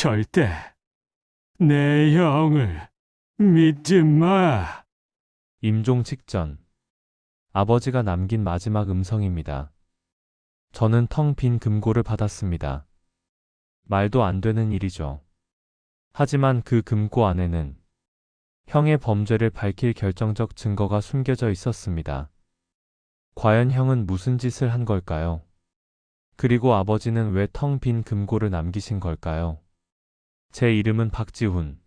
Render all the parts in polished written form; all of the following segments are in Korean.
절대 내 형을 믿지 마. 임종 직전 아버지가 남긴 마지막 음성입니다. 저는 텅 빈 금고를 받았습니다. 말도 안 되는 일이죠. 하지만 그 금고 안에는 형의 범죄를 밝힐 결정적 증거가 숨겨져 있었습니다. 과연 형은 무슨 짓을 한 걸까요? 그리고 아버지는 왜 텅 빈 금고를 남기신 걸까요? 제 이름은 박지훈.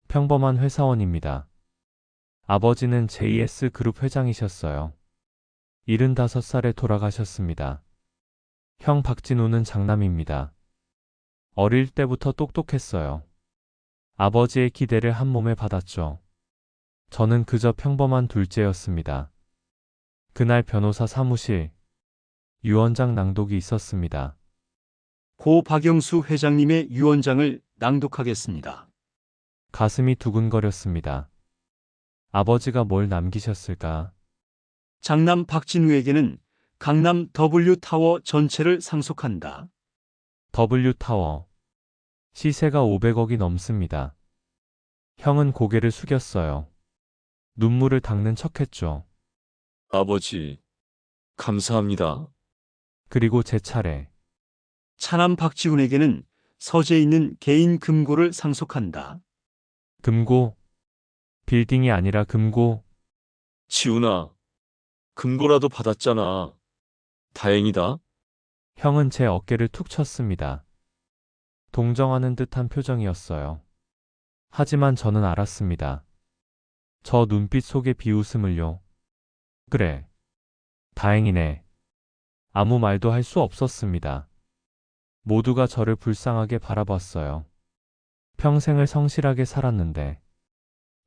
평범한 회사원입니다. 아버지는 JS그룹 회장이셨어요. 75살에 돌아가셨습니다. 형 박진우는 장남입니다. 어릴 때부터 똑똑했어요. 아버지의 기대를 한 몸에 받았죠. 저는 그저 평범한 둘째였습니다. 그날 변호사 사무실, 유언장 낭독이 있었습니다. 고 박영수 회장님의 유언장을 낭독하겠습니다. 가슴이 두근거렸습니다. 아버지가 뭘 남기셨을까? 장남 박진우에게는 강남 W타워 전체를 상속한다. W타워. 시세가 500억이 넘습니다. 형은 고개를 숙였어요. 눈물을 닦는 척했죠. 아버지, 감사합니다. 그리고 제 차례. 차남 박지훈에게는 서재에 있는 개인 금고를 상속한다. 금고. 빌딩이 아니라 금고. 지훈아, 금고라도 받았잖아. 다행이다. 형은 제 어깨를 툭 쳤습니다. 동정하는 듯한 표정이었어요. 하지만 저는 알았습니다. 저 눈빛 속의 비웃음을요. 그래. 다행이네. 아무 말도 할 수 없었습니다. 모두가 저를 불쌍하게 바라봤어요. 평생을 성실하게 살았는데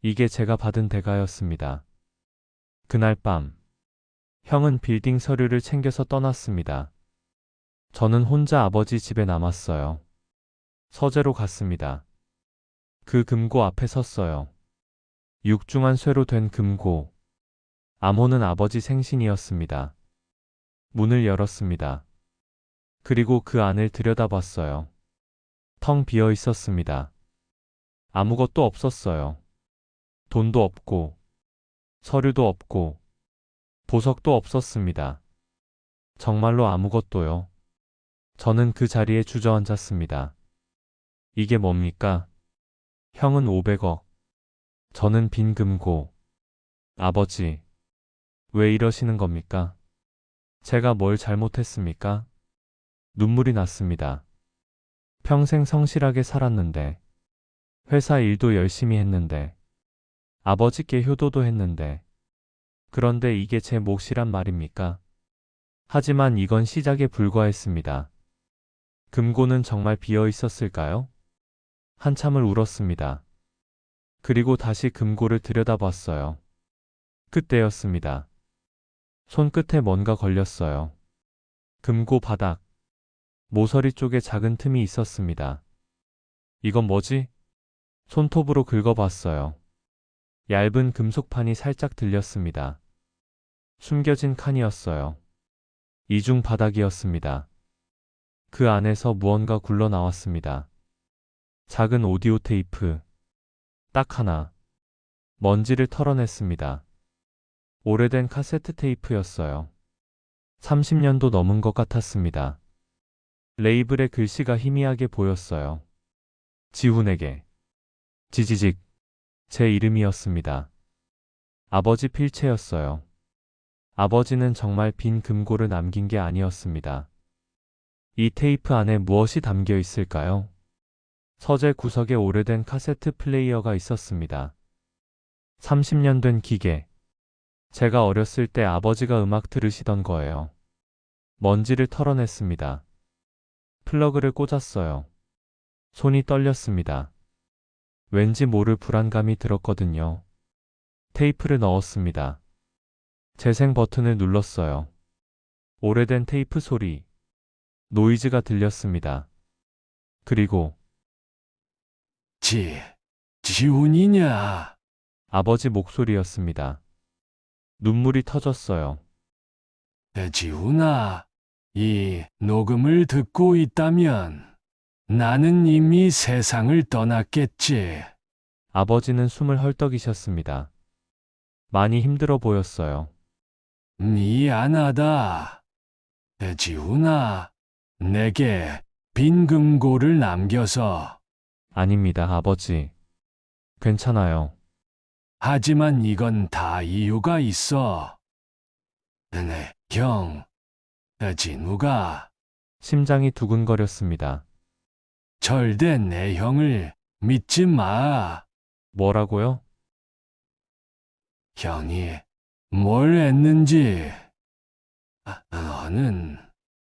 이게 제가 받은 대가였습니다. 그날 밤 형은 빌딩 서류를 챙겨서 떠났습니다. 저는 혼자 아버지 집에 남았어요. 서재로 갔습니다. 그 금고 앞에 섰어요. 육중한 쇠로 된 금고. 암호는 아버지 생신이었습니다. 문을 열었습니다. 그리고 그 안을 들여다봤어요. 텅 비어 있었습니다. 아무것도 없었어요. 돈도 없고, 서류도 없고, 보석도 없었습니다. 정말로 아무것도요. 저는 그 자리에 주저앉았습니다. 이게 뭡니까? 형은 500억. 저는 빈 금고. 아버지, 왜 이러시는 겁니까? 제가 뭘 잘못했습니까? 눈물이 났습니다. 평생 성실하게 살았는데, 회사 일도 열심히 했는데, 아버지께 효도도 했는데, 그런데 이게 제 몫이란 말입니까? 하지만 이건 시작에 불과했습니다. 금고는 정말 비어 있었을까요? 한참을 울었습니다. 그리고 다시 금고를 들여다봤어요. 그때였습니다. 손끝에 뭔가 걸렸어요. 금고 바닥. 모서리 쪽에 작은 틈이 있었습니다. 이건 뭐지? 손톱으로 긁어봤어요. 얇은 금속판이 살짝 들렸습니다. 숨겨진 칸이었어요. 이중 바닥이었습니다. 그 안에서 무언가 굴러나왔습니다. 작은 오디오 테이프. 딱 하나. 먼지를 털어냈습니다. 오래된 카세트 테이프였어요. 30년도 넘은 것 같았습니다. 레이블의 글씨가 희미하게 보였어요. 지훈에게. 지지직. 제 이름이었습니다. 아버지 필체였어요. 아버지는 정말 빈 금고를 남긴 게 아니었습니다. 이 테이프 안에 무엇이 담겨 있을까요? 서재 구석에 오래된 카세트 플레이어가 있었습니다. 30년 된 기계. 제가 어렸을 때 아버지가 음악 들으시던 거예요. 먼지를 털어냈습니다. 플러그를 꽂았어요. 손이 떨렸습니다. 왠지 모를 불안감이 들었거든요. 테이프를 넣었습니다. 재생 버튼을 눌렀어요. 오래된 테이프 소리. 노이즈가 들렸습니다. 그리고 지훈이냐? 아버지 목소리였습니다. 눈물이 터졌어요. 지훈아, 이 녹음을 듣고 있다면 나는 이미 세상을 떠났겠지. 아버지는 숨을 헐떡이셨습니다. 많이 힘들어 보였어요. 미안하다. 지훈아, 내게 빈 금고를 남겨서. 아닙니다, 아버지. 괜찮아요. 하지만 이건 다 이유가 있어. 네, 형, 진우가 심장이 두근거렸습니다. 절대 내 형을 믿지 마. 뭐라고요? 형이 뭘 했는지 너는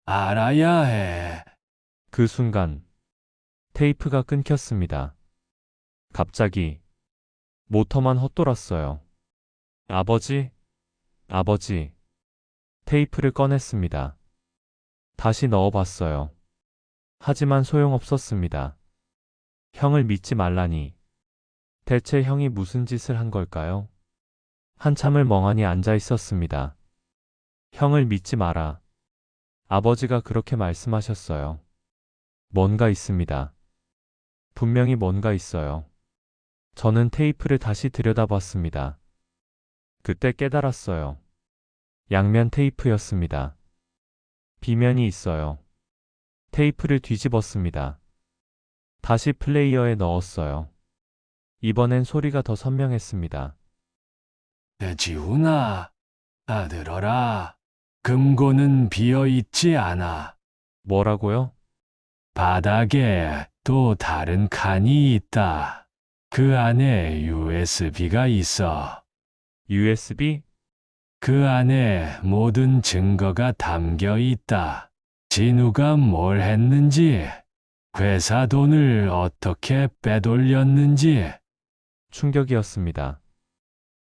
알아야 해. 그 순간 테이프가 끊겼습니다. 갑자기 모터만 헛돌았어요. 아버지, 아버지. 테이프를 꺼냈습니다. 다시 넣어봤어요. 하지만 소용없었습니다. 형을 믿지 말라니. 대체 형이 무슨 짓을 한 걸까요? 한참을 멍하니 앉아 있었습니다. 형을 믿지 마라. 아버지가 그렇게 말씀하셨어요. 뭔가 있습니다. 분명히 뭔가 있어요. 저는 테이프를 다시 들여다봤습니다. 그때 깨달았어요. 양면 테이프였습니다. 비면이 있어요. 테이프를 뒤집었습니다. 다시 플레이어에 넣었어요. 이번엔 소리가 더 선명했습니다. 지훈아, 들어라. 금고는 비어 있지 않아. 뭐라고요? 바닥에 또 다른 칸이 있다. 그 안에 USB가 있어. USB? 그 안에 모든 증거가 담겨 있다. 진우가 뭘 했는지, 회사 돈을 어떻게 빼돌렸는지. 충격이었습니다.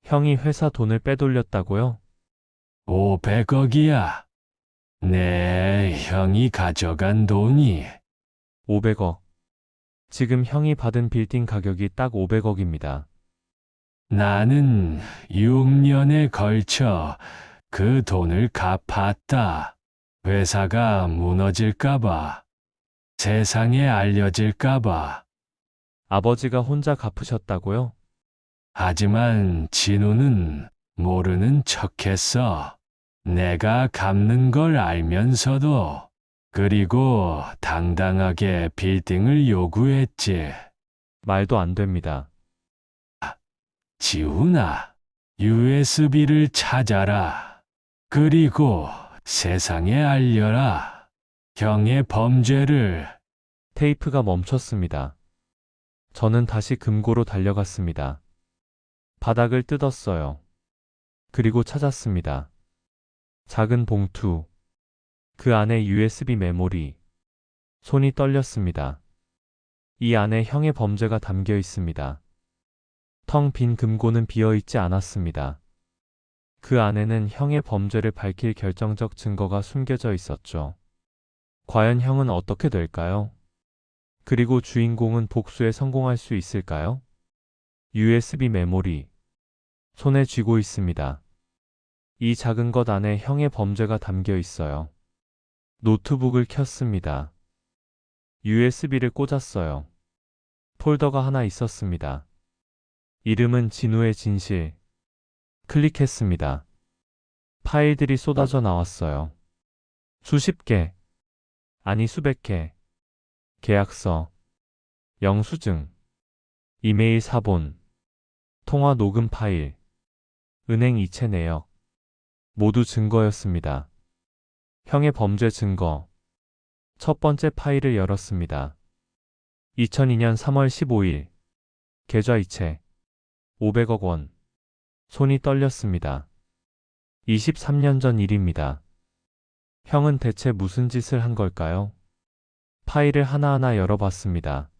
형이 회사 돈을 빼돌렸다고요? 500억이야. 내 형이 가져간 돈이. 500억. 지금 형이 받은 빌딩 가격이 딱 500억입니다. 나는 6년에 걸쳐 그 돈을 갚았다. 회사가 무너질까봐, 세상에 알려질까봐. 아버지가 혼자 갚으셨다고요? 하지만 진우는 모르는 척했어. 내가 갚는 걸 알면서도. 그리고 당당하게 빌딩을 요구했지. 말도 안 됩니다. 지훈아, USB를 찾아라. 그리고 세상에 알려라. 형의 범죄를. 테이프가 멈췄습니다. 저는 다시 금고로 달려갔습니다. 바닥을 뜯었어요. 그리고 찾았습니다. 작은 봉투. 그 안에 USB 메모리. 손이 떨렸습니다. 이 안에 형의 범죄가 담겨 있습니다. 텅 빈 금고는 비어 있지 않았습니다. 그 안에는 형의 범죄를 밝힐 결정적 증거가 숨겨져 있었죠. 과연 형은 어떻게 될까요? 그리고 주인공은 복수에 성공할 수 있을까요? USB 메모리. 손에 쥐고 있습니다. 이 작은 것 안에 형의 범죄가 담겨 있어요. 노트북을 켰습니다. USB를 꽂았어요. 폴더가 하나 있었습니다. 이름은 진우의 진실. 클릭했습니다. 파일들이 쏟아져 나왔어요. 수십 개, 아니 수백 개. 계약서, 영수증, 이메일 사본, 통화 녹음 파일, 은행 이체 내역. 모두 증거였습니다. 형의 범죄 증거. 첫 번째 파일을 열었습니다. 2002년 3월 15일. 계좌 이체. 500억 원. 손이 떨렸습니다. 23년 전 일입니다. 형은 대체 무슨 짓을 한 걸까요? 파일을 하나하나 열어봤습니다.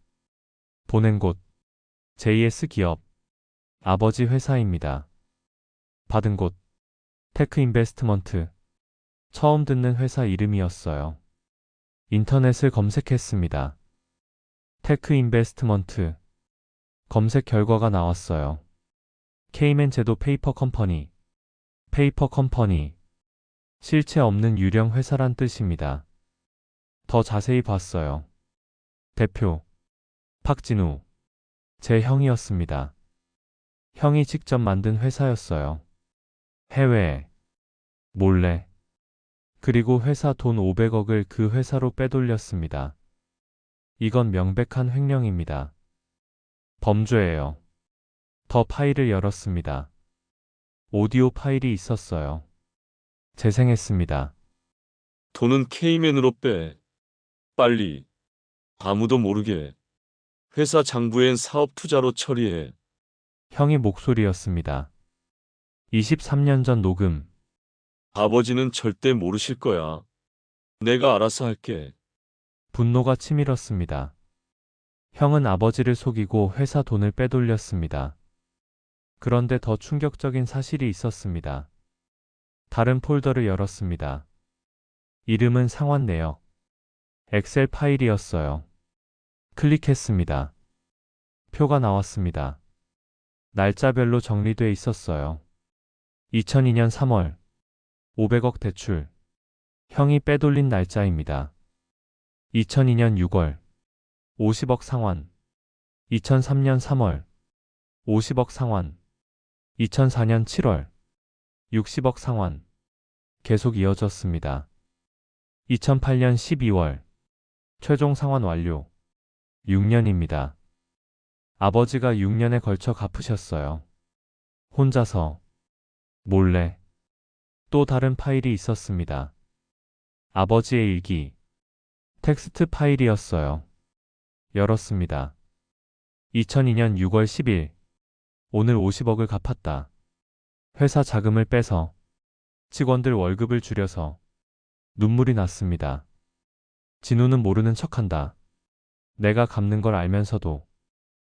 보낸 곳. JS 기업. 아버지 회사입니다. 받은 곳. 테크 인베스트먼트. 처음 듣는 회사 이름이었어요. 인터넷을 검색했습니다. 테크 인베스트먼트. 검색 결과가 나왔어요. 케이맨 제도 페이퍼 컴퍼니. 페이퍼 컴퍼니. 실체 없는 유령 회사란 뜻입니다. 더 자세히 봤어요. 대표 박진우. 제 형이었습니다. 형이 직접 만든 회사였어요. 해외에 몰래. 그리고 회사 돈 500억을 그 회사로 빼돌렸습니다. 이건 명백한 횡령입니다. 범죄예요. 더 파일을 열었습니다. 오디오 파일이 있었어요. 재생했습니다. 돈은 K맨으로 빼. 빨리. 아무도 모르게. 회사 장부엔 사업 투자로 처리해. 형이 목소리였습니다. 23년 전 녹음. 아버지는 절대 모르실 거야. 내가 알아서 할게. 분노가 치밀었습니다. 형은 아버지를 속이고 회사 돈을 빼돌렸습니다. 그런데 더 충격적인 사실이 있었습니다. 다른 폴더를 열었습니다. 이름은 상환 내역. 엑셀 파일이었어요. 클릭했습니다. 표가 나왔습니다. 날짜별로 정리돼 있었어요. 2002년 3월 500억 대출. 형이 빼돌린 날짜입니다. 2002년 6월 50억 상환. 2003년 3월 50억 상환. 2004년 7월 60억 상환. 계속 이어졌습니다. 2008년 12월 최종 상환 완료. 6년입니다. 아버지가 6년에 걸쳐 갚으셨어요. 혼자서. 몰래. 또 다른 파일이 있었습니다. 아버지의 일기. 텍스트 파일이었어요. 열었습니다. 2002년 6월 10일. 오늘 50억을 갚았다. 회사 자금을 빼서 직원들 월급을 줄여서. 눈물이 났습니다. 진우는 모르는 척한다. 내가 갚는 걸 알면서도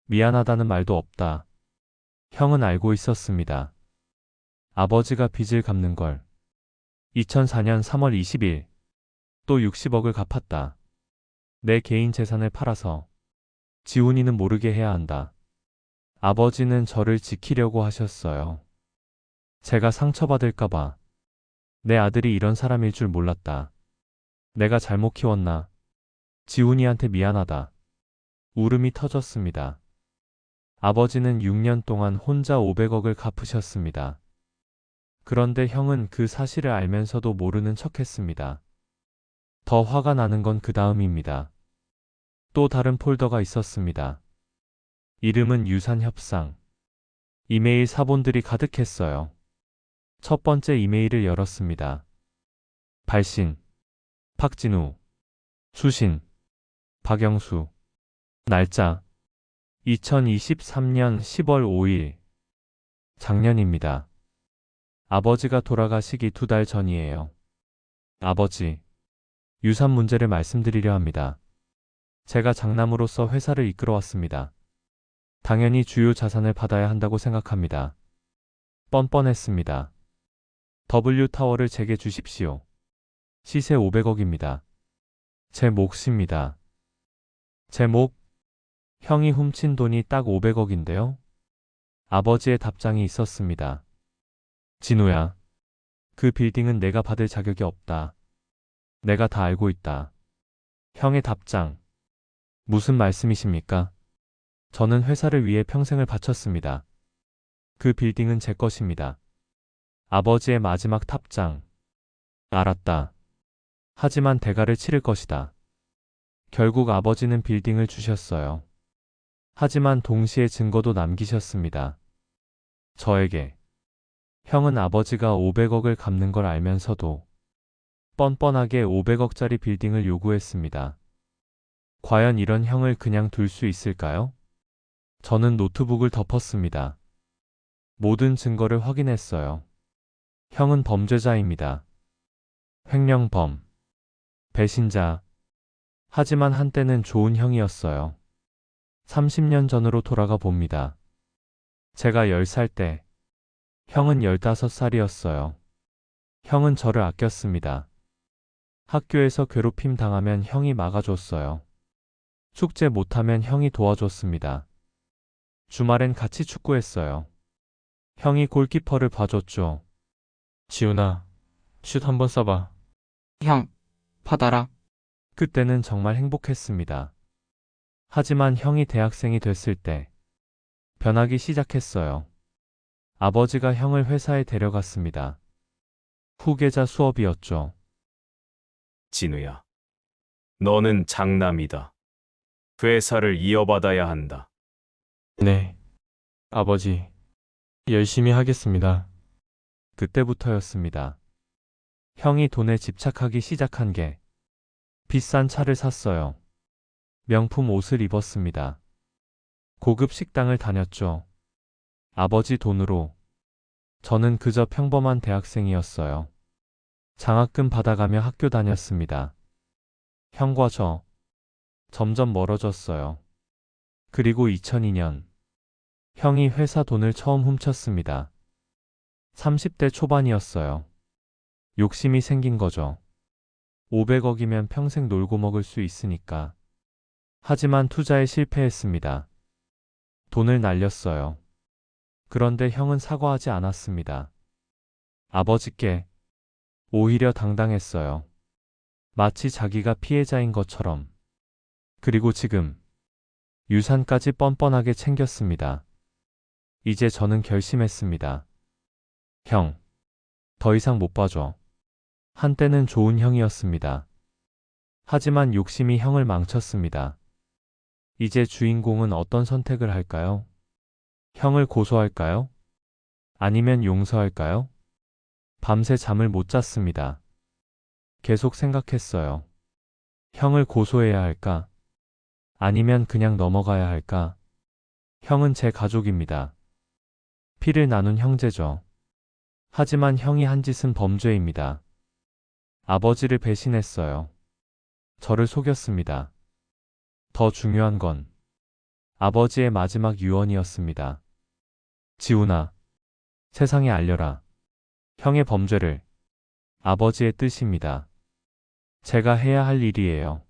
미안하다는 말도 없다. 형은 알고 있었습니다. 아버지가 빚을 갚는 걸. 2004년 3월 20일 또 60억을 갚았다. 내 개인 재산을 팔아서 지훈이는 모르게 해야 한다. 아버지는 저를 지키려고 하셨어요. 제가 상처받을까봐. 내 아들이 이런 사람일 줄 몰랐다. 내가 잘못 키웠나. 지훈이한테 미안하다. 울음이 터졌습니다. 아버지는 6년 동안 혼자 500억을 갚으셨습니다. 그런데 형은 그 사실을 알면서도 모르는 척했습니다. 더 화가 나는 건 그 다음입니다. 또 다른 폴더가 있었습니다. 이름은 유산협상. 이메일 사본들이 가득했어요. 첫 번째 이메일을 열었습니다. 발신. 박진우. 수신. 박영수. 날짜. 2023년 10월 5일. 작년입니다. 아버지가 돌아가시기 2달 전이에요. 아버지. 유산 문제를 말씀드리려 합니다. 제가 장남으로서 회사를 이끌어왔습니다. 당연히 주요 자산을 받아야 한다고 생각합니다. 뻔뻔했습니다. W타워를 제게 주십시오. 시세 500억입니다. 제 몫입니다. 제 몫? 형이 훔친 돈이 딱 500억인데요? 아버지의 답장이 있었습니다. 진우야, 그 빌딩은 내가 받을 자격이 없다. 내가 다 알고 있다. 형의 답장. 무슨 말씀이십니까? 저는 회사를 위해 평생을 바쳤습니다. 그 빌딩은 제 것입니다. 아버지의 마지막 답장. 알았다. 하지만 대가를 치를 것이다. 결국 아버지는 빌딩을 주셨어요. 하지만 동시에 증거도 남기셨습니다. 저에게. 형은 아버지가 500억을 갚는 걸 알면서도 뻔뻔하게 500억짜리 빌딩을 요구했습니다. 과연 이런 형을 그냥 둘 수 있을까요? 저는 노트북을 덮었습니다. 모든 증거를 확인했어요. 형은 범죄자입니다. 횡령범. 배신자. 하지만 한때는 좋은 형이었어요. 30년 전으로 돌아가 봅니다. 제가 10살 때, 형은 15살이었어요. 형은 저를 아꼈습니다. 학교에서 괴롭힘 당하면 형이 막아줬어요. 숙제 못하면 형이 도와줬습니다. 주말엔 같이 축구했어요. 형이 골키퍼를 봐줬죠. 지훈아, 슛 한번 쏴봐. 형, 받아라. 그때는 정말 행복했습니다. 하지만 형이 대학생이 됐을 때 변하기 시작했어요. 아버지가 형을 회사에 데려갔습니다. 후계자 수업이었죠. 진우야, 너는 장남이다. 회사를 이어받아야 한다. 네, 아버지. 열심히 하겠습니다. 그때부터였습니다. 형이 돈에 집착하기 시작한 게 비싼 차를 샀어요. 명품 옷을 입었습니다. 고급 식당을 다녔죠. 아버지 돈으로. 저는 그저 평범한 대학생이었어요. 장학금 받아가며 학교 다녔습니다. 형과 저 점점 멀어졌어요. 그리고 2002년 형이 회사 돈을 처음 훔쳤습니다. 30대 초반이었어요. 욕심이 생긴 거죠. 500억이면 평생 놀고 먹을 수 있으니까. 하지만 투자에 실패했습니다. 돈을 날렸어요. 그런데 형은 사과하지 않았습니다. 아버지께 오히려 당당했어요. 마치 자기가 피해자인 것처럼. 그리고 지금 유산까지 뻔뻔하게 챙겼습니다. 이제 저는 결심했습니다. 형, 더 이상 못 봐줘. 한때는 좋은 형이었습니다. 하지만 욕심이 형을 망쳤습니다. 이제 주인공은 어떤 선택을 할까요? 형을 고소할까요? 아니면 용서할까요? 밤새 잠을 못 잤습니다. 계속 생각했어요. 형을 고소해야 할까? 아니면 그냥 넘어가야 할까? 형은 제 가족입니다. 피를 나눈 형제죠. 하지만 형이 한 짓은 범죄입니다. 아버지를 배신했어요. 저를 속였습니다. 더 중요한 건 아버지의 마지막 유언이었습니다. 지훈아, 세상에 알려라. 형의 범죄를. 아버지의 뜻입니다. 제가 해야 할 일이에요.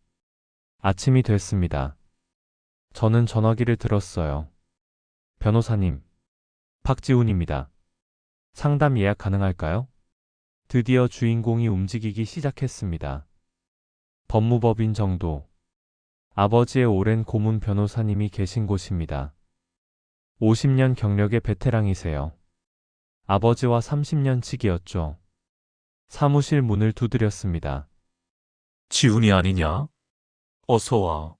아침이 됐습니다. 저는 전화기를 들었어요. 변호사님, 박지훈입니다. 상담 예약 가능할까요? 드디어 주인공이 움직이기 시작했습니다. 법무법인 정도. 아버지의 오랜 고문 변호사님이 계신 곳입니다. 50년 경력의 베테랑이세요. 아버지와 30년 치기였죠. 사무실 문을 두드렸습니다. 지훈이 아니냐? 어서 와.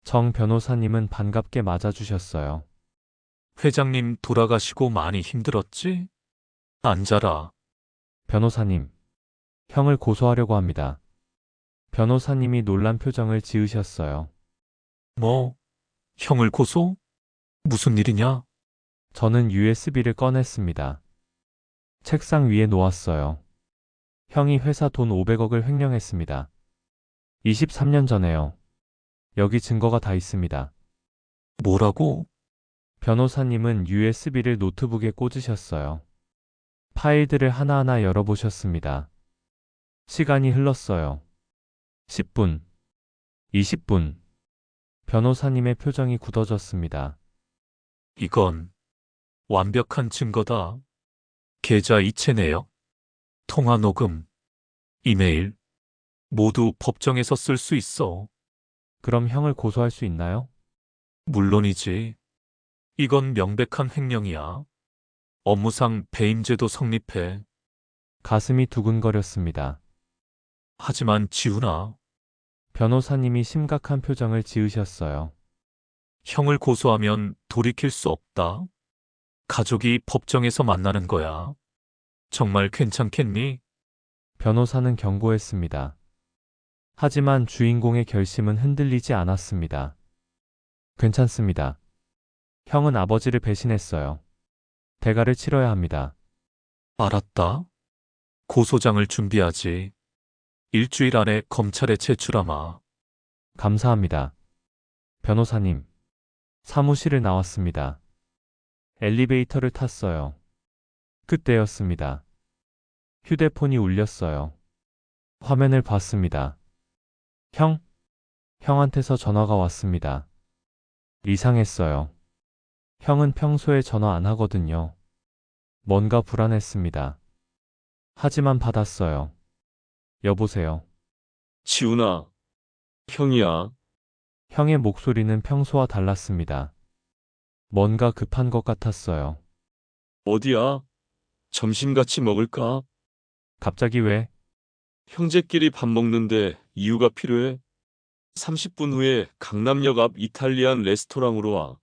정 변호사님은 반갑게 맞아주셨어요. 회장님 돌아가시고 많이 힘들었지? 앉아라. 변호사님, 형을 고소하려고 합니다. 변호사님이 놀란 표정을 지으셨어요. 뭐? 형을 고소? 무슨 일이냐? 저는 USB를 꺼냈습니다. 책상 위에 놓았어요. 형이 회사 돈 500억을 횡령했습니다. 23년 전에요. 여기 증거가 다 있습니다. 뭐라고? 변호사님은 USB를 노트북에 꽂으셨어요. 파일들을 하나하나 열어보셨습니다. 시간이 흘렀어요. 10분, 20분. 변호사님의 표정이 굳어졌습니다. 이건 완벽한 증거다. 계좌 이체 내역, 통화 녹음, 이메일, 모두 법정에서 쓸 수 있어. 그럼 형을 고소할 수 있나요? 물론이지. 이건 명백한 횡령이야. 업무상 배임죄도 성립해. 가슴이 두근거렸습니다. 하지만 지훈아, 변호사님이 심각한 표정을 지으셨어요. 형을 고소하면 돌이킬 수 없다. 가족이 법정에서 만나는 거야. 정말 괜찮겠니? 변호사는 경고했습니다. 하지만 주인공의 결심은 흔들리지 않았습니다. 괜찮습니다. 형은 아버지를 배신했어요. 대가를 치러야 합니다. 알았다. 고소장을 준비하지. 일주일 안에 검찰에 제출하마. 감사합니다. 변호사님, 사무실을 나왔습니다. 엘리베이터를 탔어요. 그때였습니다. 휴대폰이 울렸어요. 화면을 봤습니다. 형한테서 전화가 왔습니다. 이상했어요. 형은 평소에 전화 안 하거든요. 뭔가 불안했습니다. 하지만 받았어요. 여보세요. 지훈아, 형이야. 형의 목소리는 평소와 달랐습니다. 뭔가 급한 것 같았어요. 어디야? 점심 같이 먹을까? 갑자기 왜? 형제끼리 밥 먹는데 이유가 필요해? 30분 후에 강남역 앞 이탈리안 레스토랑으로 와.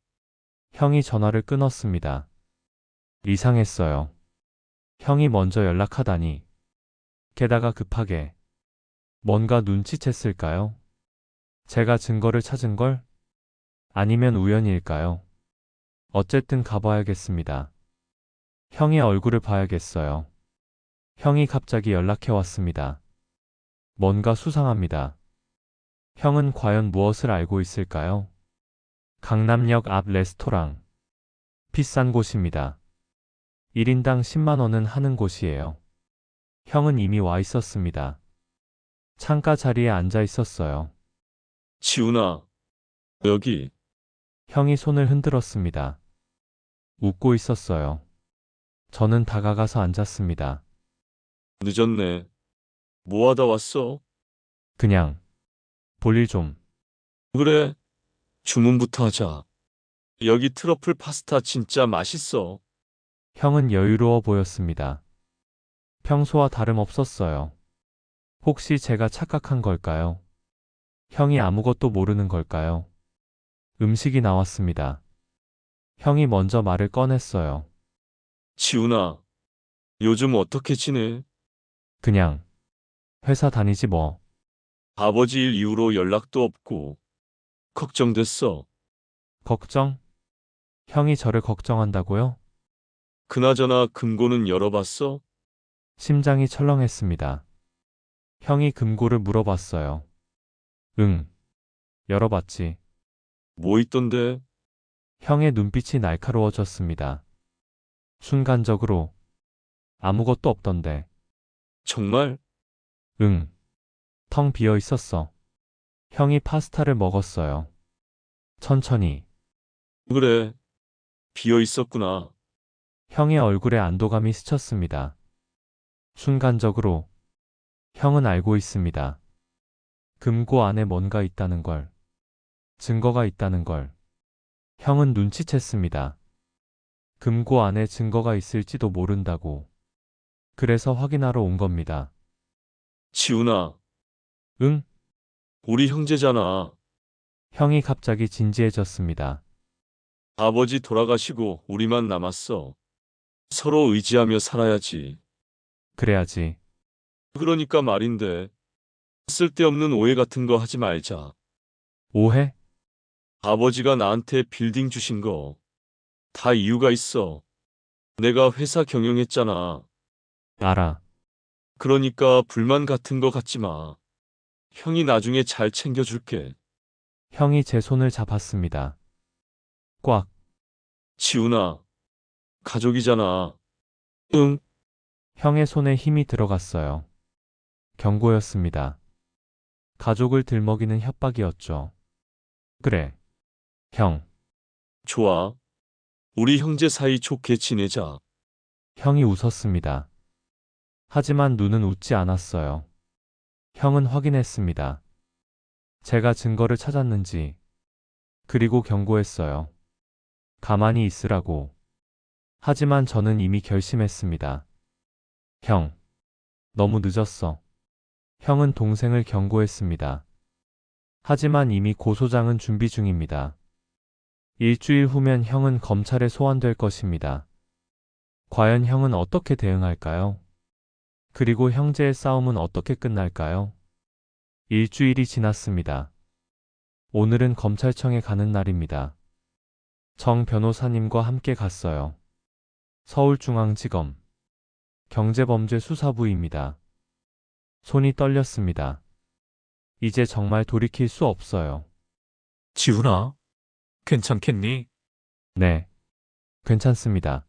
형이 전화를 끊었습니다. 이상했어요. 형이 먼저 연락하다니. 게다가 급하게. 뭔가 눈치챘을까요? 제가 증거를 찾은 걸? 아니면 우연일까요? 어쨌든 가봐야겠습니다. 형의 얼굴을 봐야겠어요. 형이 갑자기 연락해 왔습니다. 뭔가 수상합니다. 형은 과연 무엇을 알고 있을까요? 강남역 앞 레스토랑. 비싼 곳입니다. 1인당 10만 원은 하는 곳이에요. 형은 이미 와 있었습니다. 창가 자리에 앉아 있었어요. 지훈아, 여기. 형이 손을 흔들었습니다. 웃고 있었어요. 저는 다가가서 앉았습니다. 늦었네. 뭐 하다 왔어? 그냥 볼일 좀. 그래, 주문부터 하자. 여기 트러플 파스타 진짜 맛있어. 형은 여유로워 보였습니다. 평소와 다름없었어요. 혹시 제가 착각한 걸까요? 형이 아무것도 모르는 걸까요? 음식이 나왔습니다. 형이 먼저 말을 꺼냈어요. 지훈아, 요즘 어떻게 지내? 그냥 회사 다니지 뭐. 아버지 일 이후로 연락도 없고 걱정됐어. 걱정? 형이 저를 걱정한다고요? 그나저나 금고는 열어봤어? 심장이 철렁했습니다. 형이 금고를 물어봤어요. 응. 열어봤지. 뭐 있던데? 형의 눈빛이 날카로워졌습니다. 순간적으로 아무것도 없던데. 정말? 응. 텅 비어 있었어. 형이 파스타를 먹었어요. 천천히. 그래, 비어 있었구나. 형의 얼굴에 안도감이 스쳤습니다. 순간적으로 형은 알고 있습니다. 금고 안에 뭔가 있다는 걸. 증거가 있다는 걸. 형은 눈치챘습니다. 금고 안에 증거가 있을지도 모른다고. 그래서 확인하러 온 겁니다. 지훈아, 응? 우리 형제잖아. 형이 갑자기 진지해졌습니다. 아버지 돌아가시고 우리만 남았어. 서로 의지하며 살아야지. 그래야지. 그러니까 말인데, 쓸데없는 오해 같은 거 하지 말자. 오해? 아버지가 나한테 빌딩 주신 거, 다 이유가 있어. 내가 회사 경영했잖아. 알아. 그러니까 불만 같은 거 갖지 마. 형이 나중에 잘 챙겨줄게. 형이 제 손을 잡았습니다. 꽉. 지훈아, 가족이잖아. 응, 형의 손에 힘이 들어갔어요. 경고였습니다. 가족을 들먹이는 협박이었죠. 그래. 형. 좋아. 우리 형제 사이 좋게 지내자. 형이 웃었습니다. 하지만 눈은 웃지 않았어요. 형은 확인했습니다. 제가 증거를 찾았는지. 그리고 경고했어요. 가만히 있으라고. 하지만 저는 이미 결심했습니다. 형. 너무 늦었어. 형은 동생을 경고했습니다. 하지만 이미 고소장은 준비 중입니다. 일주일 후면 형은 검찰에 소환될 것입니다. 과연 형은 어떻게 대응할까요? 그리고 형제의 싸움은 어떻게 끝날까요? 일주일이 지났습니다. 오늘은 검찰청에 가는 날입니다. 정 변호사님과 함께 갔어요. 서울중앙지검 경제범죄수사부입니다. 손이 떨렸습니다. 이제 정말 돌이킬 수 없어요. 지훈아, 괜찮겠니? 네, 괜찮습니다.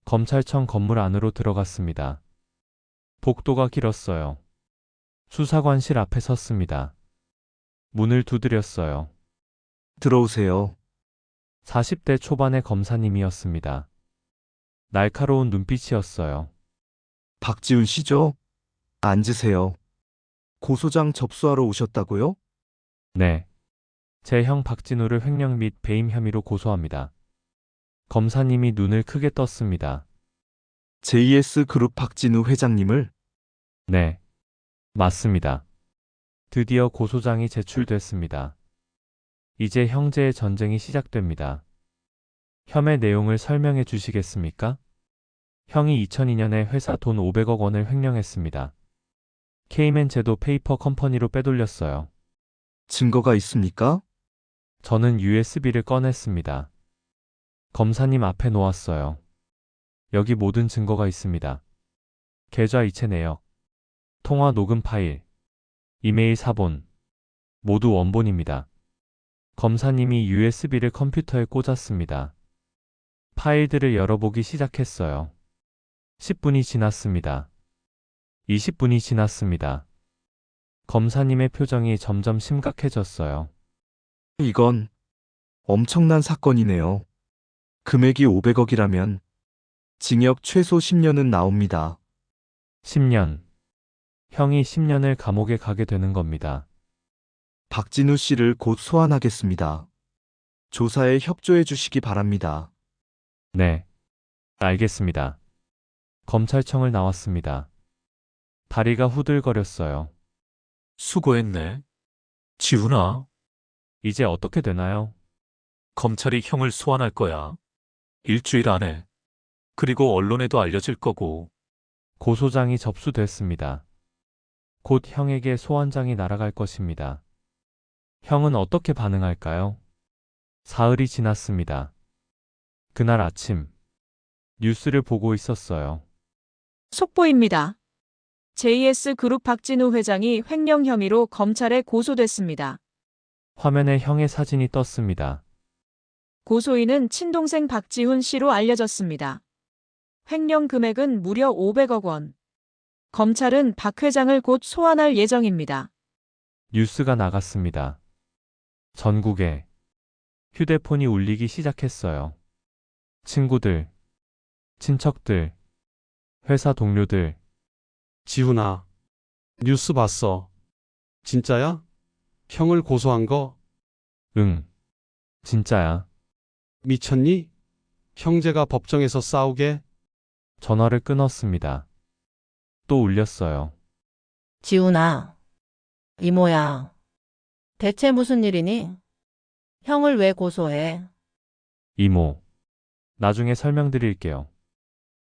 검찰청 건물 안으로 들어갔습니다. 복도가 길었어요. 수사관실 앞에 섰습니다. 문을 두드렸어요. 들어오세요. 40대 초반의 검사님이었습니다. 날카로운 눈빛이었어요. 박지훈 씨죠? 앉으세요. 고소장 접수하러 오셨다고요? 네, 제 형 박진우를 횡령 및 배임 혐의로 고소합니다. 검사님이 눈을 크게 떴습니다. JS그룹 박진우 회장님을 네, 맞습니다. 드디어 고소장이 제출됐습니다. 이제 형제의 전쟁이 시작됩니다. 혐의 내용을 설명해 주시겠습니까? 형이 2002년에 회사 돈 500억 원을 횡령했습니다. 케이맨 제도 페이퍼 컴퍼니로 빼돌렸어요. 증거가 있습니까? 저는 USB를 꺼냈습니다. 검사님 앞에 놓았어요. 여기 모든 증거가 있습니다. 계좌 이체 내역, 통화 녹음 파일, 이메일 사본, 모두 원본입니다. 검사님이 USB를 컴퓨터에 꽂았습니다. 파일들을 열어보기 시작했어요. 10분이 지났습니다. 20분이 지났습니다. 검사님의 표정이 점점 심각해졌어요. 이건 엄청난 사건이네요. 금액이 500억이라면 징역 최소 10년은 나옵니다. 10년. 형이 10년을 감옥에 가게 되는 겁니다. 박진우 씨를 곧 소환하겠습니다. 조사에 협조해 주시기 바랍니다. 네. 알겠습니다. 검찰청을 나왔습니다. 다리가 후들거렸어요. 수고했네. 지훈아, 이제 어떻게 되나요? 검찰이 형을 소환할 거야. 일주일 안에. 그리고 언론에도 알려질 거고. 고소장이 접수됐습니다. 곧 형에게 소환장이 날아갈 것입니다. 형은 어떻게 반응할까요? 사흘이 지났습니다. 그날 아침, 뉴스를 보고 있었어요. 속보입니다. JS그룹 박진우 회장이 횡령 혐의로 검찰에 고소됐습니다. 화면에 형의 사진이 떴습니다. 고소인은 친동생 박지훈 씨로 알려졌습니다. 횡령 금액은 무려 500억 원. 검찰은 박 회장을 곧 소환할 예정입니다. 뉴스가 나갔습니다. 전국에 휴대폰이 울리기 시작했어요. 친구들, 친척들, 회사 동료들. 지훈아, 뉴스 봤어. 진짜야? 형을 고소한 거? 응, 진짜야. 미쳤니? 형제가 법정에서 싸우게? 전화를 끊었습니다. 또 울렸어요. 지훈아, 이모야. 대체 무슨 일이니? 형을 왜 고소해? 이모, 나중에 설명드릴게요.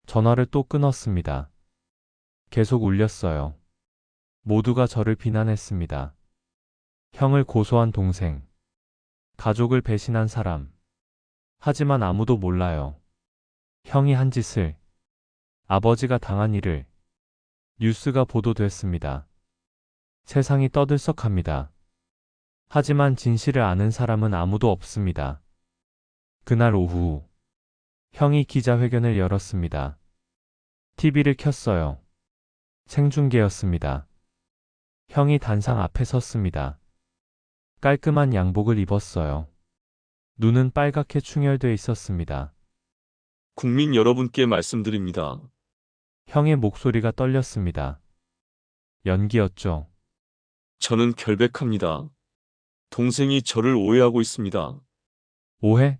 전화를 또 끊었습니다. 계속 울렸어요. 모두가 저를 비난했습니다. 형을 고소한 동생, 가족을 배신한 사람. 하지만 아무도 몰라요. 형이 한 짓을, 아버지가 당한 일을. 뉴스가 보도됐습니다. 세상이 떠들썩합니다. 하지만 진실을 아는 사람은 아무도 없습니다. 그날 오후, 형이 기자회견을 열었습니다. TV를 켰어요. 생중계였습니다. 형이 단상 앞에 섰습니다. 깔끔한 양복을 입었어요. 눈은 빨갛게 충혈돼 있었습니다. 국민 여러분께 말씀드립니다. 형의 목소리가 떨렸습니다. 연기였죠. 저는 결백합니다. 동생이 저를 오해하고 있습니다. 오해?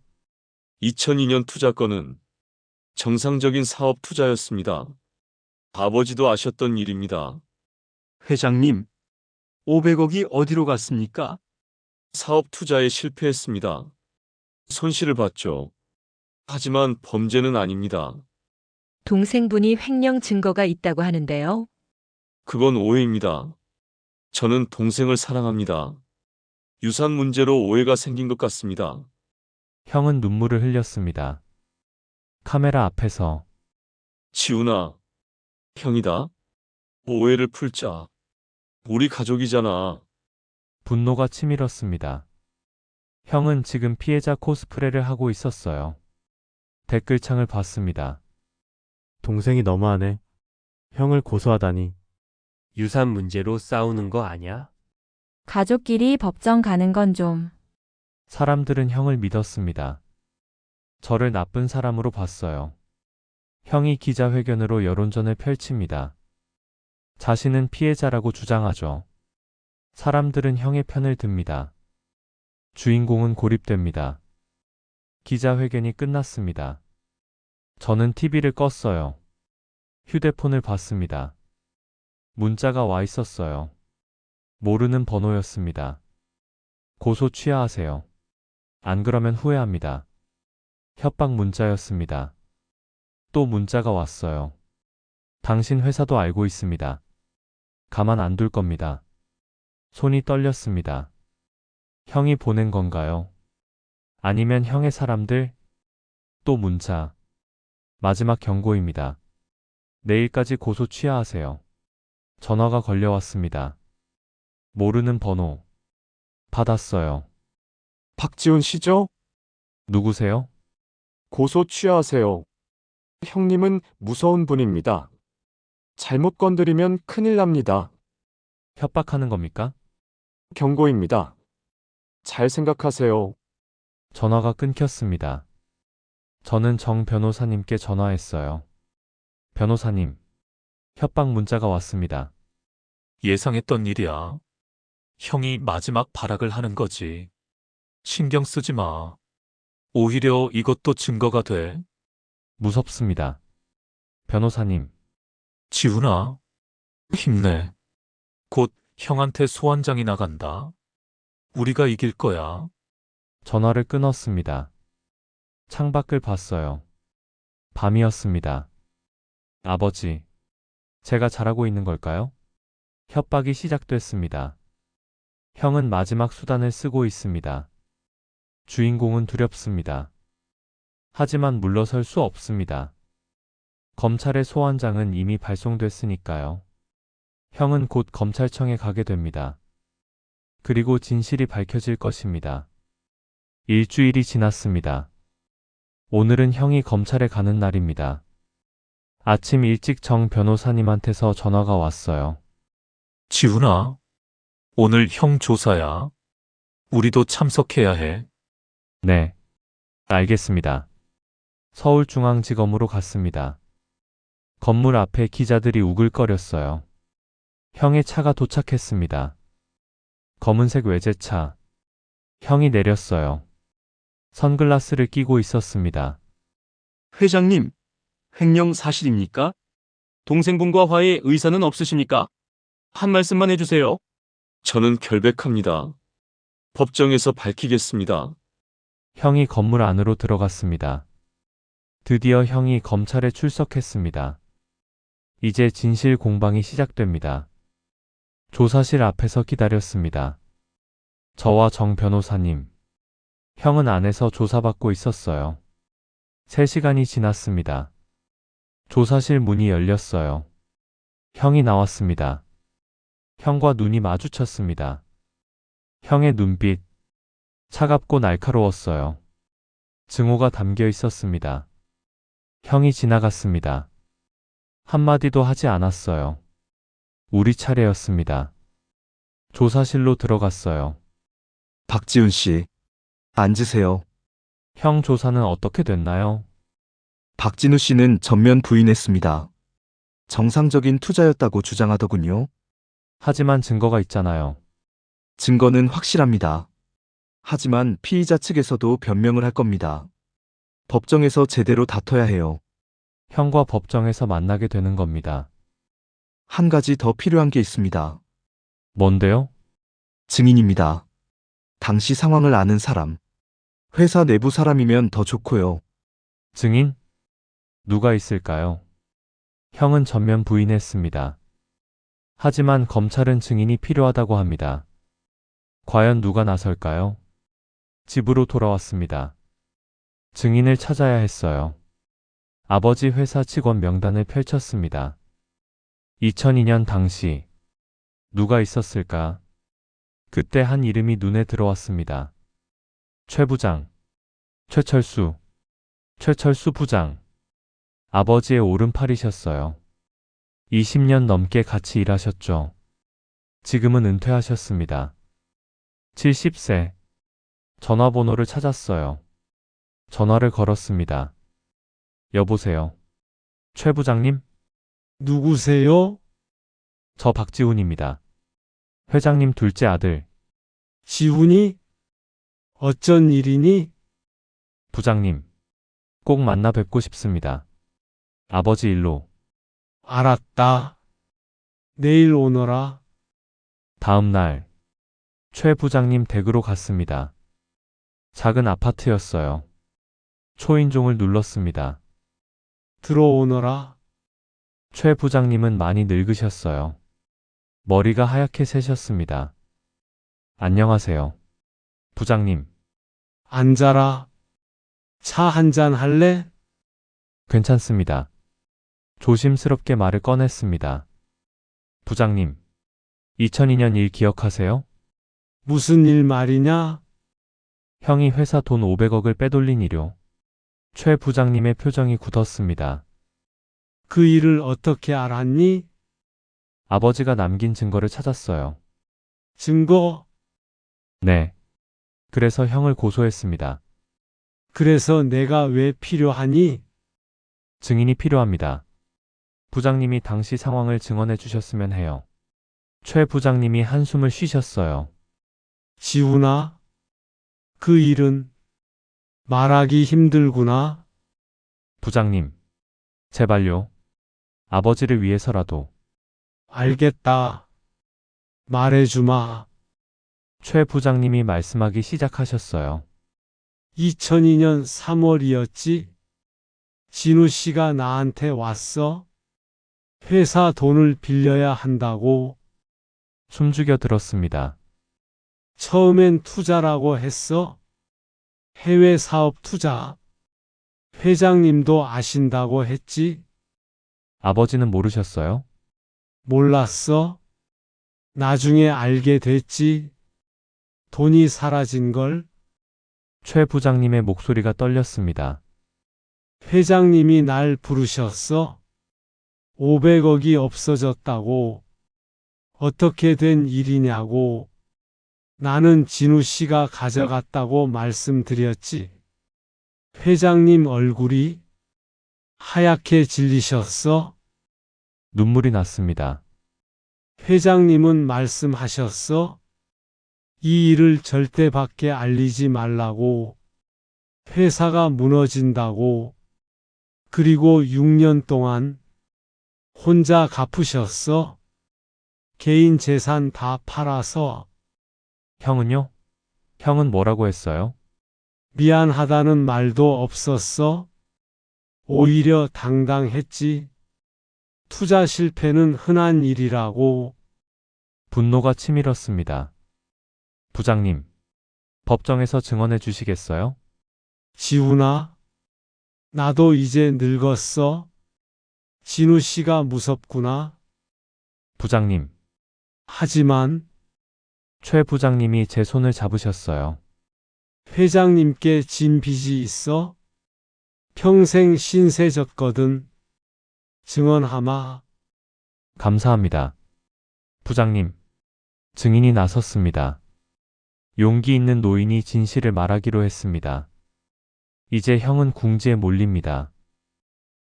2002년 투자 건은 정상적인 사업 투자였습니다. 아버지도 아셨던 일입니다. 회장님, 500억이 어디로 갔습니까? 사업 투자에 실패했습니다. 손실을 봤죠. 하지만 범죄는 아닙니다. 동생분이 횡령 증거가 있다고 하는데요. 그건 오해입니다. 저는 동생을 사랑합니다. 유산 문제로 오해가 생긴 것 같습니다. 형은 눈물을 흘렸습니다. 카메라 앞에서 지훈아, 형이다. 오해를 풀자. 우리 가족이잖아. 분노가 치밀었습니다. 형은 지금 피해자 코스프레를 하고 있었어요. 댓글창을 봤습니다. 동생이 너무하네. 형을 고소하다니. 유산 문제로 싸우는 거 아냐? 가족끼리 법정 가는 건 좀. 사람들은 형을 믿었습니다. 저를 나쁜 사람으로 봤어요. 형이 기자회견으로 여론전을 펼칩니다. 자신은 피해자라고 주장하죠. 사람들은 형의 편을 듭니다. 주인공은 고립됩니다. 기자회견이 끝났습니다. 저는 TV를 껐어요. 휴대폰을 봤습니다. 문자가 와 있었어요. 모르는 번호였습니다. 고소 취하하세요. 안 그러면 후회합니다. 협박 문자였습니다. 또 문자가 왔어요. 당신 회사도 알고 있습니다. 가만 안 둘 겁니다. 손이 떨렸습니다. 형이 보낸 건가요? 아니면 형의 사람들? 또 문자. 마지막 경고입니다. 내일까지 고소 취하하세요. 전화가 걸려왔습니다. 모르는 번호. 받았어요. 박지훈 씨죠? 누구세요? 고소 취하하세요. 형님은 무서운 분입니다. 잘못 건드리면 큰일 납니다. 협박하는 겁니까? 경고입니다. 잘 생각하세요. 전화가 끊겼습니다. 저는 정 변호사님께 전화했어요. 변호사님, 협박 문자가 왔습니다. 예상했던 일이야. 형이 마지막 발악을 하는 거지. 신경 쓰지 마. 오히려 이것도 증거가 돼. 무섭습니다. 변호사님. 지훈아, 힘내. 곧 형한테 소환장이 나간다. 우리가 이길 거야. 전화를 끊었습니다. 창밖을 봤어요. 밤이었습니다. 아버지, 제가 잘하고 있는 걸까요? 협박이 시작됐습니다. 형은 마지막 수단을 쓰고 있습니다. 주인공은 두렵습니다. 하지만 물러설 수 없습니다. 검찰의 소환장은 이미 발송됐으니까요. 형은 곧 검찰청에 가게 됩니다. 그리고 진실이 밝혀질 것입니다. 일주일이 지났습니다. 오늘은 형이 검찰에 가는 날입니다. 아침 일찍 정 변호사님한테서 전화가 왔어요. 지훈아, 오늘 형 조사야. 우리도 참석해야 해. 네, 알겠습니다. 서울중앙지검으로 갔습니다. 건물 앞에 기자들이 우글거렸어요. 형의 차가 도착했습니다. 검은색 외제차. 형이 내렸어요. 선글라스를 끼고 있었습니다. 회장님, 횡령 사실입니까? 동생분과 화해 의사는 없으십니까? 한 말씀만 해주세요. 저는 결백합니다. 법정에서 밝히겠습니다. 형이 건물 안으로 들어갔습니다. 드디어 형이 검찰에 출석했습니다. 이제 진실 공방이 시작됩니다. 조사실 앞에서 기다렸습니다. 저와 정 변호사님. 형은 안에서 조사받고 있었어요. 3시간이 지났습니다. 조사실 문이 열렸어요. 형이 나왔습니다. 형과 눈이 마주쳤습니다. 형의 눈빛. 차갑고 날카로웠어요. 증오가 담겨 있었습니다. 형이 지나갔습니다. 한마디도 하지 않았어요. 우리 차례였습니다. 조사실로 들어갔어요. 박지훈 씨, 앉으세요. 형 조사는 어떻게 됐나요? 박진우 씨는 전면 부인했습니다. 정상적인 투자였다고 주장하더군요. 하지만 증거가 있잖아요. 증거는 확실합니다. 하지만 피의자 측에서도 변명을 할 겁니다. 법정에서 제대로 다퉈야 해요. 형과 법정에서 만나게 되는 겁니다. 한 가지 더 필요한 게 있습니다. 뭔데요? 증인입니다. 당시 상황을 아는 사람. 회사 내부 사람이면 더 좋고요. 증인? 누가 있을까요? 형은 전면 부인했습니다. 하지만 검찰은 증인이 필요하다고 합니다. 과연 누가 나설까요? 집으로 돌아왔습니다. 증인을 찾아야 했어요. 아버지 회사 직원 명단을 펼쳤습니다. 2002년 당시 누가 있었을까? 그때 한 이름이 눈에 들어왔습니다. 최 부장, 최철수 부장. 아버지의 오른팔이셨어요. 20년 넘게 같이 일하셨죠. 지금은 은퇴하셨습니다. 70세. 전화번호를 찾았어요. 전화를 걸었습니다. 여보세요. 최 부장님? 누구세요? 저 박지훈입니다. 회장님 둘째 아들. 지훈이? 어쩐 일이니? 부장님, 꼭 만나 뵙고 싶습니다. 아버지 일로. 알았다. 내일 오너라. 다음 날, 최 부장님 댁으로 갔습니다. 작은 아파트였어요. 초인종을 눌렀습니다. 들어오너라. 최 부장님은 많이 늙으셨어요. 머리가 하얗게 새셨습니다. 안녕하세요. 부장님, 앉아라. 차 한잔 할래? 괜찮습니다. 조심스럽게 말을 꺼냈습니다. 부장님, 2002년 일 기억하세요? 무슨 일 말이냐? 형이 회사 돈 500억을 빼돌린 일요. 최 부장님의 표정이 굳었습니다. 그 일을 어떻게 알았니? 아버지가 남긴 증거를 찾았어요. 증거? 네. 그래서 형을 고소했습니다. 그래서 내가 왜 필요하니? 증인이 필요합니다. 부장님이 당시 상황을 증언해 주셨으면 해요. 최 부장님이 한숨을 쉬셨어요. 지훈아, 그 일은 말하기 힘들구나. 부장님, 제발요. 아버지를 위해서라도. 알겠다. 말해주마. 최 부장님이 말씀하기 시작하셨어요. 2002년 3월이었지? 진우 씨가 나한테 왔어? 회사 돈을 빌려야 한다고. 숨죽여 들었습니다. 처음엔 투자라고 했어. 해외 사업 투자. 회장님도 아신다고 했지? 아버지는 모르셨어요? 몰랐어? 나중에 알게 됐지. 돈이 사라진 걸. 최 부장님의 목소리가 떨렸습니다. 회장님이 날 부르셨어. 500억이 없어졌다고. 어떻게 된 일이냐고. 나는 진우 씨가 가져갔다고 말씀드렸지. 회장님 얼굴이 하얗게 질리셨어? 눈물이 났습니다. 회장님은 말씀하셨어? 이 일을 절대 밖에 알리지 말라고. 회사가 무너진다고. 그리고 6년 동안 혼자 갚으셨어? 개인 재산 다 팔아서. 형은요? 형은 뭐라고 했어요? 미안하다는 말도 없었어? 오히려 당당했지. 투자 실패는 흔한 일이라고. 분노가 치밀었습니다. 부장님, 법정에서 증언해 주시겠어요? 지훈아, 나도 이제 늙었어. 진우 씨가 무섭구나. 부장님, 하지만 최 부장님이 제 손을 잡으셨어요. 회장님께 진 빚이 있어? 평생 신세 졌거든. 증언하마. 감사합니다. 부장님, 증인이 나섰습니다. 용기 있는 노인이 진실을 말하기로 했습니다. 이제 형은 궁지에 몰립니다.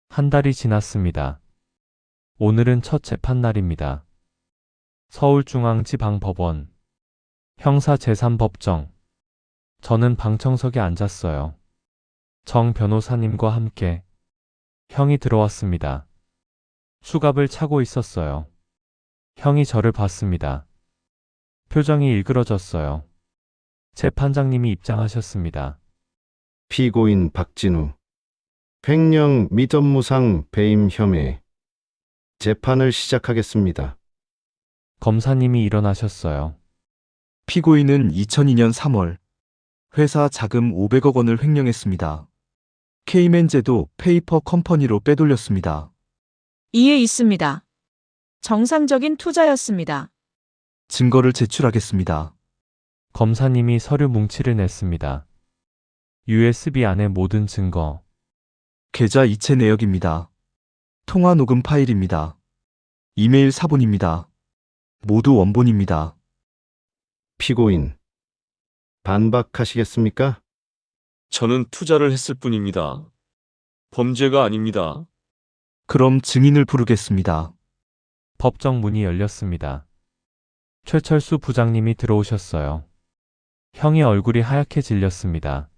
한 달이 지났습니다. 오늘은 첫 재판날입니다. 서울중앙지방법원 형사 제3법정. 저는 방청석에 앉았어요. 정 변호사님과 함께. 형이 들어왔습니다. 수갑을 차고 있었어요. 형이 저를 봤습니다. 표정이 일그러졌어요. 재판장님이 입장하셨습니다. 피고인 박진우, 횡령 및 업무상 배임 혐의 재판을 시작하겠습니다. 검사님이 일어나셨어요. 피고인은 2002년 3월 회사 자금 500억 원을 횡령했습니다. 케이맨제도 페이퍼 컴퍼니로 빼돌렸습니다. 이에 있습니다. 정상적인 투자였습니다. 증거를 제출하겠습니다. 검사님이 서류 뭉치를 냈습니다. USB 안의 모든 증거. 계좌 이체 내역입니다. 통화 녹음 파일입니다. 이메일 사본입니다. 모두 원본입니다. 피고인, 반박하시겠습니까? 저는 투자를 했을 뿐입니다. 범죄가 아닙니다. 그럼 증인을 부르겠습니다. 법정 문이 열렸습니다. 최철수 부장님이 들어오셨어요. 형이 얼굴이 하얗게 질렸습니다.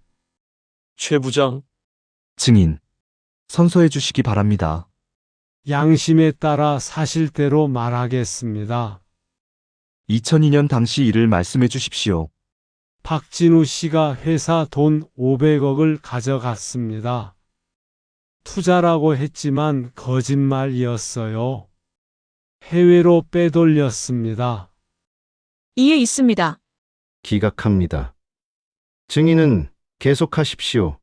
최 부장, 증인. 선서해 주시기 바랍니다. 양심에 따라 사실대로 말하겠습니다. 2002년 당시 일을 말씀해 주십시오. 박진우 씨가 회사 돈 500억을 가져갔습니다. 투자라고 했지만 거짓말이었어요. 해외로 빼돌렸습니다. 이에 있습니다. 기각합니다. 증인은 계속하십시오.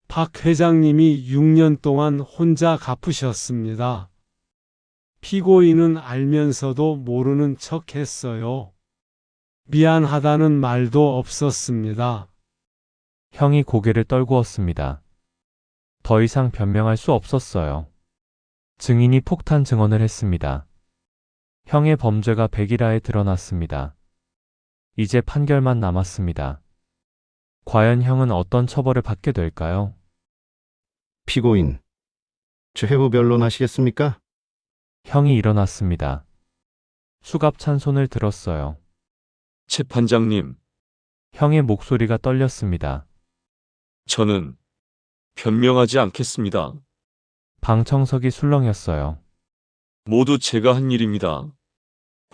박 회장님이 6년 동안 혼자 갚으셨습니다. 피고인은 알면서도 모르는 척 했어요. 미안하다는 말도 없었습니다. 형이 고개를 떨구었습니다. 더 이상 변명할 수 없었어요. 증인이 폭탄 증언을 했습니다. 형의 범죄가 백일하에 드러났습니다. 이제 판결만 남았습니다. 과연 형은 어떤 처벌을 받게 될까요? 피고인. 최후 변론하시겠습니까? 형이 일어났습니다. 수갑찬 손을 들었어요. 재판장님, 형의 목소리가 떨렸습니다. 저는 변명하지 않겠습니다. 방청석이 술렁였어요. 모두 제가 한 일입니다.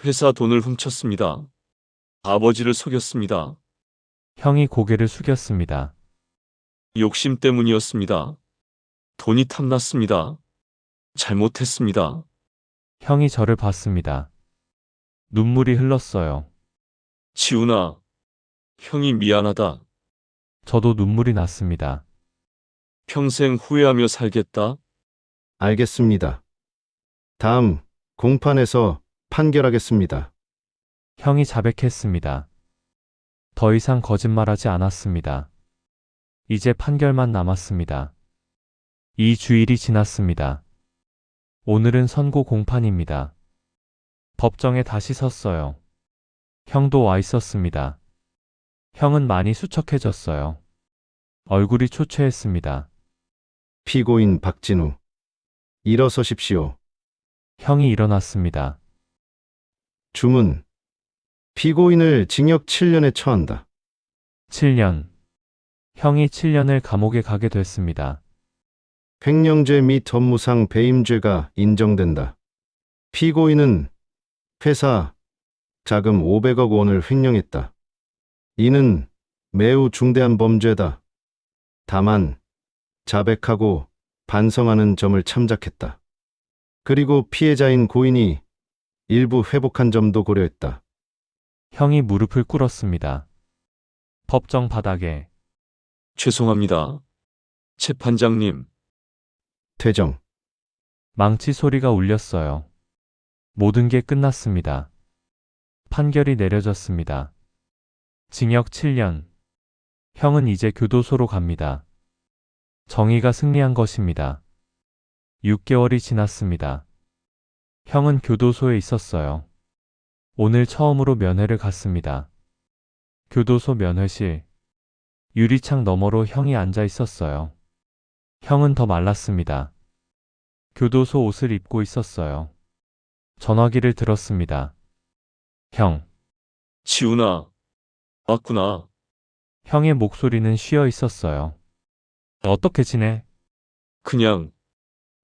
회사 돈을 훔쳤습니다. 아버지를 속였습니다. 형이 고개를 숙였습니다. 욕심 때문이었습니다. 돈이 탐났습니다. 잘못했습니다. 형이 저를 봤습니다. 눈물이 흘렀어요. 지훈아, 형이 미안하다. 저도 눈물이 났습니다. 평생 후회하며 살겠다. 알겠습니다. 다음 공판에서 판결하겠습니다. 형이 자백했습니다. 더 이상 거짓말하지 않았습니다. 이제 판결만 남았습니다. 이 주일이 지났습니다. 오늘은 선고 공판입니다. 법정에 다시 섰어요. 형도 와 있었습니다. 형은 많이 수척해졌어요. 얼굴이 초췌했습니다. 피고인 박진우. 일어서십시오. 형이 일어났습니다. 주문. 피고인을 징역 7년에 처한다. 7년. 형이 7년을 감옥에 가게 됐습니다. 횡령죄 및 업무상 배임죄가 인정된다. 피고인은 회사 자금 500억 원을 횡령했다. 이는 매우 중대한 범죄다. 다만 자백하고 반성하는 점을 참작했다. 그리고 피해자인 고인이 일부 회복한 점도 고려했다. 형이 무릎을 꿇었습니다. 법정 바닥에 죄송합니다. 재판장님. 퇴정. 망치 소리가 울렸어요. 모든 게 끝났습니다. 판결이 내려졌습니다. 징역 7년. 형은 이제 교도소로 갑니다. 정의가 승리한 것입니다. 6개월이 지났습니다. 형은 교도소에 있었어요. 오늘 처음으로 면회를 갔습니다. 교도소 면회실. 유리창 너머로 형이 앉아 있었어요. 형은 더 말랐습니다. 교도소 옷을 입고 있었어요. 전화기를 들었습니다. 형. 지훈아, 왔구나. 형의 목소리는 쉬어 있었어요. 어떻게 지내? 그냥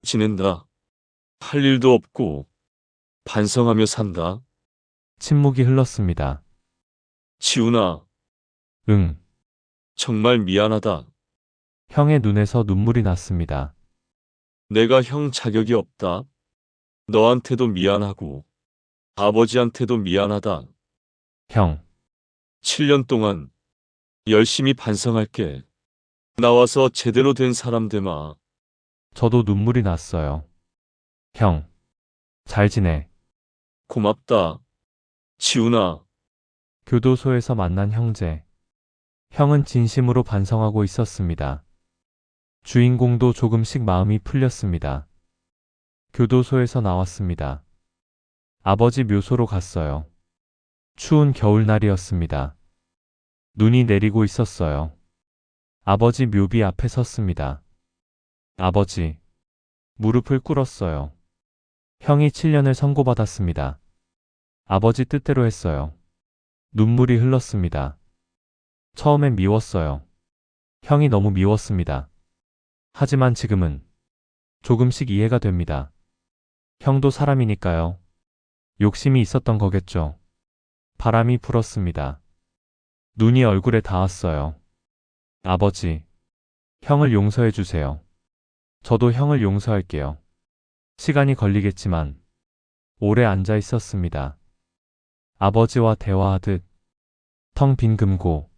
지낸다. 할 일도 없고 반성하며 산다. 침묵이 흘렀습니다. 지훈아, 응. 정말 미안하다. 형의 눈에서 눈물이 났습니다. 내가 형 자격이 없다. 너한테도 미안하고 아버지한테도 미안하다. 형. 7년 동안 열심히 반성할게. 나와서 제대로 된 사람 되마. 저도 눈물이 났어요. 형. 잘 지내. 고맙다. 지훈아. 교도소에서 만난 형제. 형은 진심으로 반성하고 있었습니다. 주인공도 조금씩 마음이 풀렸습니다. 교도소에서 나왔습니다. 아버지 묘소로 갔어요. 추운 겨울날이었습니다. 눈이 내리고 있었어요. 아버지 묘비 앞에 섰습니다. 아버지. 무릎을 꿇었어요. 형이 7년을 선고받았습니다. 아버지 뜻대로 했어요. 눈물이 흘렀습니다. 처음엔 미웠어요. 형이 너무 미웠습니다. 하지만 지금은 조금씩 이해가 됩니다. 형도 사람이니까요. 욕심이 있었던 거겠죠. 바람이 불었습니다. 눈이 얼굴에 닿았어요. 아버지, 형을 용서해 주세요. 저도 형을 용서할게요. 시간이 걸리겠지만 오래 앉아 있었습니다. 아버지와 대화하듯 텅 빈 금고.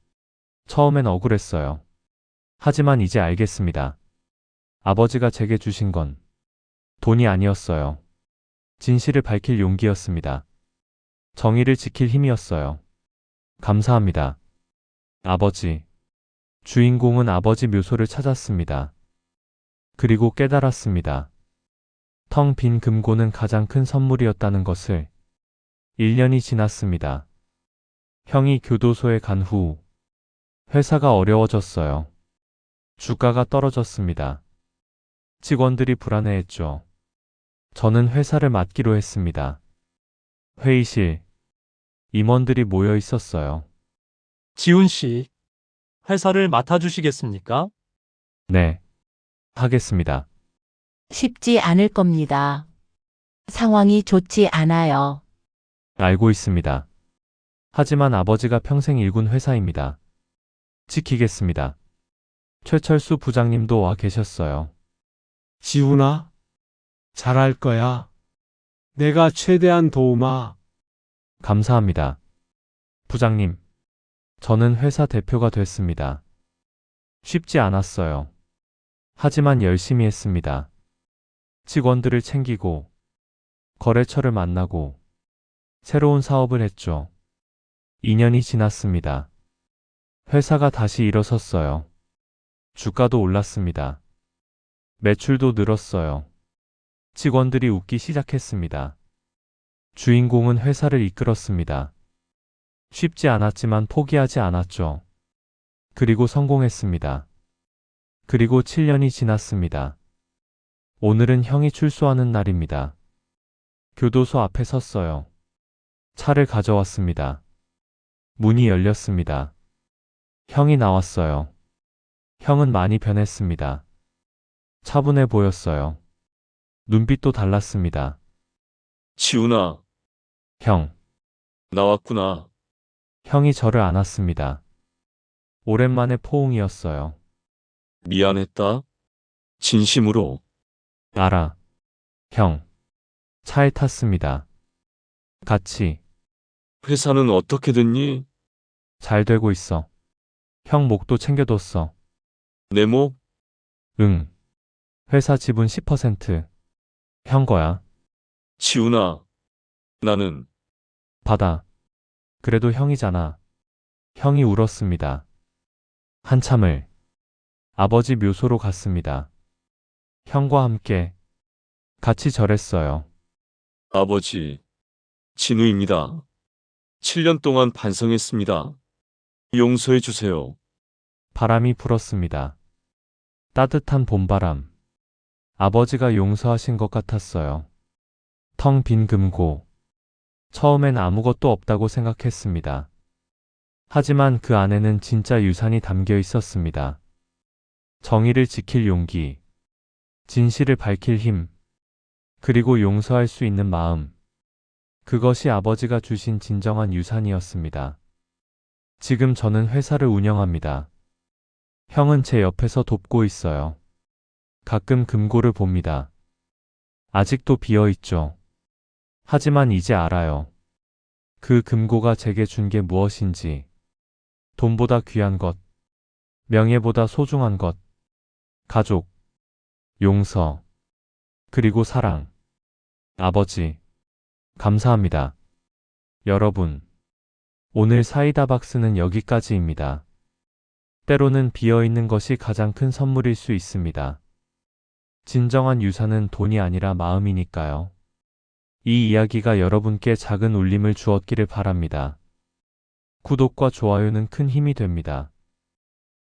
처음엔 억울했어요. 하지만 이제 알겠습니다. 아버지가 제게 주신 건 돈이 아니었어요. 진실을 밝힐 용기였습니다. 정의를 지킬 힘이었어요. 감사합니다. 아버지. 주인공은 아버지 묘소를 찾았습니다. 그리고 깨달았습니다. 텅 빈 금고는 가장 큰 선물이었다는 것을. 1년이 지났습니다. 형이 교도소에 간 후 회사가 어려워졌어요. 주가가 떨어졌습니다. 직원들이 불안해했죠. 저는 회사를 맡기로 했습니다. 회의실, 임원들이 모여 있었어요. 지훈 씨, 회사를 맡아주시겠습니까? 네, 하겠습니다. 쉽지 않을 겁니다. 상황이 좋지 않아요. 알고 있습니다. 하지만 아버지가 평생 일군 회사입니다. 지키겠습니다. 최철수 부장님도 와 계셨어요. 지훈아, 잘할 거야. 내가 최대한 도움아. 감사합니다. 부장님, 저는 회사 대표가 됐습니다. 쉽지 않았어요. 하지만 열심히 했습니다. 직원들을 챙기고, 거래처를 만나고, 새로운 사업을 했죠. 2년이 지났습니다. 회사가 다시 일어섰어요. 주가도 올랐습니다. 매출도 늘었어요. 직원들이 웃기 시작했습니다. 주인공은 회사를 이끌었습니다. 쉽지 않았지만 포기하지 않았죠. 그리고 성공했습니다. 그리고 7년이 지났습니다. 오늘은 형이 출소하는 날입니다. 교도소 앞에 섰어요. 차를 가져왔습니다. 문이 열렸습니다. 형이 나왔어요. 형은 많이 변했습니다. 차분해 보였어요. 눈빛도 달랐습니다. 지훈아, 형. 나왔구나. 형이 저를 안았습니다. 오랜만에 포옹이었어요. 미안했다. 진심으로. 알아. 형. 차에 탔습니다. 같이. 회사는 어떻게 됐니? 잘 되고 있어. 형 목도 챙겨뒀어. 내 목? 응. 회사 지분 10%. 형 거야. 지훈아, 나는 받아. 그래도 형이잖아. 형이 울었습니다. 한참을 아버지 묘소로 갔습니다. 형과 함께 같이 절했어요. 아버지, 진우입니다. 7년 동안 반성했습니다. 용서해 주세요. 바람이 불었습니다. 따뜻한 봄바람. 아버지가 용서하신 것 같았어요. 텅 빈 금고. 처음엔 아무것도 없다고 생각했습니다. 하지만 그 안에는 진짜 유산이 담겨 있었습니다. 정의를 지킬 용기, 진실을 밝힐 힘, 그리고 용서할 수 있는 마음. 그것이 아버지가 주신 진정한 유산이었습니다. 지금 저는 회사를 운영합니다. 형은 제 옆에서 돕고 있어요. 가끔 금고를 봅니다. 아직도 비어 있죠. 하지만 이제 알아요. 그 금고가 제게 준 게 무엇인지. 돈보다 귀한 것, 명예보다 소중한 것, 가족, 용서, 그리고 사랑. 아버지, 감사합니다. 여러분, 오늘 사이다 박스는 여기까지입니다. 때로는 비어있는 것이 가장 큰 선물일 수 있습니다. 진정한 유산은 돈이 아니라 마음이니까요. 이 이야기가 여러분께 작은 울림을 주었기를 바랍니다. 구독과 좋아요는 큰 힘이 됩니다.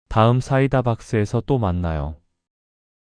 다음 사이다 박스에서 또 만나요.